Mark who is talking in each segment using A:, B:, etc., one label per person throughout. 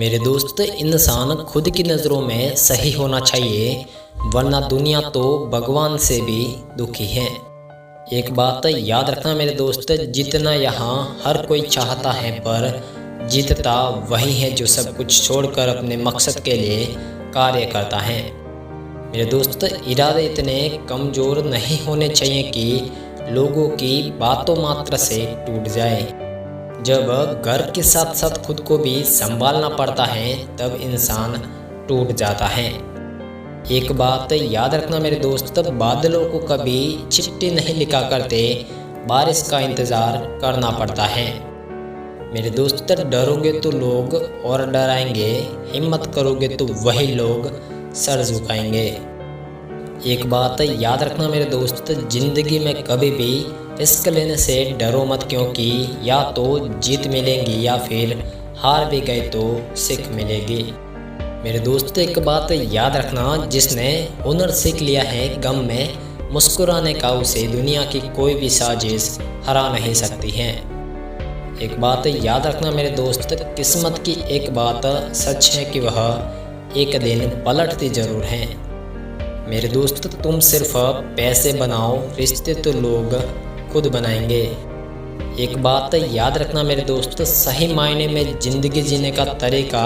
A: मेरे दोस्त, इंसान खुद की नज़रों में सही होना चाहिए, वरना दुनिया तो भगवान से भी दुखी है। एक बात याद रखना मेरे दोस्त, जीतना यहाँ हर कोई चाहता है, पर जीतता वही है जो सब कुछ छोड़कर अपने मकसद के लिए कार्य करता है। मेरे दोस्त, इरादे इतने कमज़ोर नहीं होने चाहिए कि लोगों की बातों मात्र से टूट जाए। जब घर के साथ साथ खुद को भी संभालना पड़ता है, तब इंसान टूट जाता है। एक बात याद रखना मेरे दोस्त, बादलों को कभी चिट्ठी नहीं लिखा करते, बारिश का इंतज़ार करना पड़ता है। मेरे दोस्त, डरोगे तो लोग और डराएंगे, हिम्मत करोगे तो वही लोग सर झुकाएंगे। एक बात याद रखना मेरे दोस्त, ज़िंदगी में कभी भी रिस्क लेने से डरो मत, क्योंकि या तो जीत मिलेगी या फिर हार भी गए तो सीख मिलेगी। मेरे दोस्त, एक बात याद रखना, जिसने हुनर सीख लिया है गम में मुस्कुराने का, उसे दुनिया की कोई भी साजिश हरा नहीं सकती है। एक बात याद रखना मेरे दोस्त, किस्मत की एक बात सच है कि वह एक दिन पलटती ज़रूर है। मेरे दोस्त, तुम सिर्फ पैसे बनाओ, रिश्ते तो लोग खुद बनाएंगे। एक बात याद रखना मेरे दोस्त, सही मायने में ज़िंदगी जीने का तरीका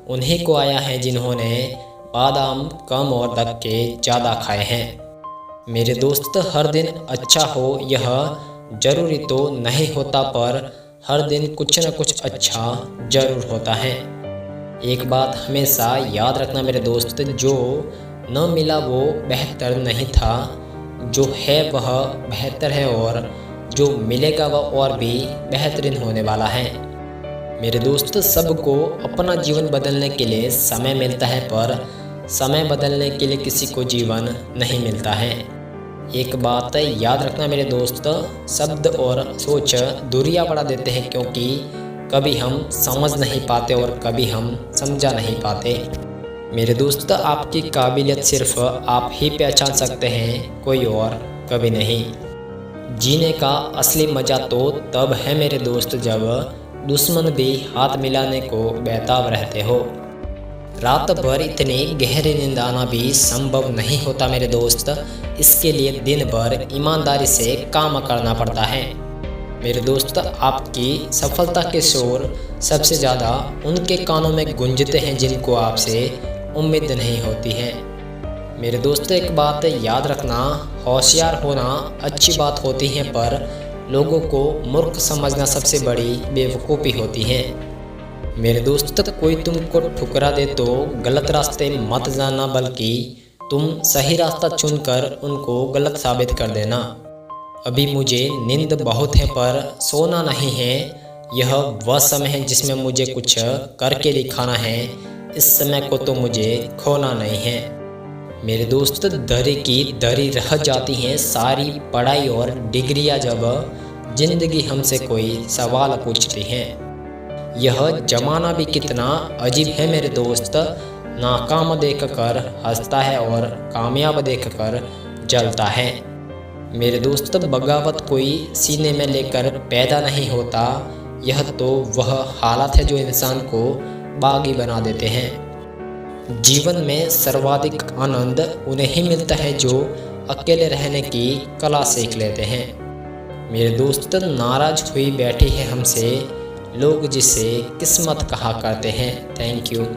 A: उन्हीं को आया है जिन्होंने बादाम कम और धक्के ज़्यादा खाए हैं। मेरे दोस्त, हर दिन अच्छा हो यह ज़रूरी तो नहीं होता, पर हर दिन कुछ न कुछ अच्छा ज़रूर होता है। एक बात हमेशा याद रखना मेरे दोस्त, जो न मिला वो बेहतर नहीं था, जो है वह बेहतर है, और जो मिलेगा वह और भी बेहतरीन होने वाला है। मेरे दोस्त, सबको अपना जीवन बदलने के लिए समय मिलता है, पर समय बदलने के लिए किसी को जीवन नहीं मिलता है। एक बात याद रखना मेरे दोस्त, शब्द और सोच दूरियां बढ़ा देते हैं, क्योंकि कभी हम समझ नहीं पाते और कभी हम समझा नहीं पाते। मेरे दोस्त, आपकी काबिलियत सिर्फ आप ही पहचान सकते हैं, कोई और कभी नहीं। जीने का असली मज़ा तो तब है मेरे दोस्त, जब दुश्मन भी हाथ मिलाने को बेताब रहते हो। रात भर इतनी गहरी नींद आना भी संभव नहीं होता मेरे दोस्त, इसके लिए दिन भर ईमानदारी से काम करना पड़ता है। मेरे दोस्त, आपकी सफलता के शोर सबसे ज़्यादा उनके कानों में गूंजते हैं जिनको आपसे उम्मीद नहीं होती है। मेरे दोस्त, एक बात याद रखना, होशियार होना अच्छी बात होती है, पर लोगों को मूर्ख समझना सबसे बड़ी बेवकूफ़ी होती है। मेरे दोस्त, कोई तुमको ठुकरा दे तो गलत रास्ते मत जाना, बल्कि तुम सही रास्ता चुनकर उनको गलत साबित कर देना। अभी मुझे नींद बहुत है, पर सोना नहीं है। यह वह समय है जिसमें मुझे कुछ करके दिखाना है, इस समय को तो मुझे खोना नहीं है। मेरे दोस्त, दरी की दरी रह जाती हैं सारी पढ़ाई और डिग्रियां, जब जिंदगी हमसे कोई सवाल पूछती है। यह जमाना भी कितना अजीब है मेरे दोस्त, नाकाम देखकर हंसता है और कामयाब देखकर जलता है। मेरे दोस्त, बगावत कोई सीने में लेकर पैदा नहीं होता, यह तो वह हालात है जो इंसान को बागी बना देते हैं। जीवन में सर्वाधिक आनंद उन्हें ही मिलता है जो अकेले रहने की कला सीख लेते हैं। मेरे दोस्त, नाराज हुई बैठी है हमसे लोग, जिसे किस्मत कहा करते हैं। Thank you.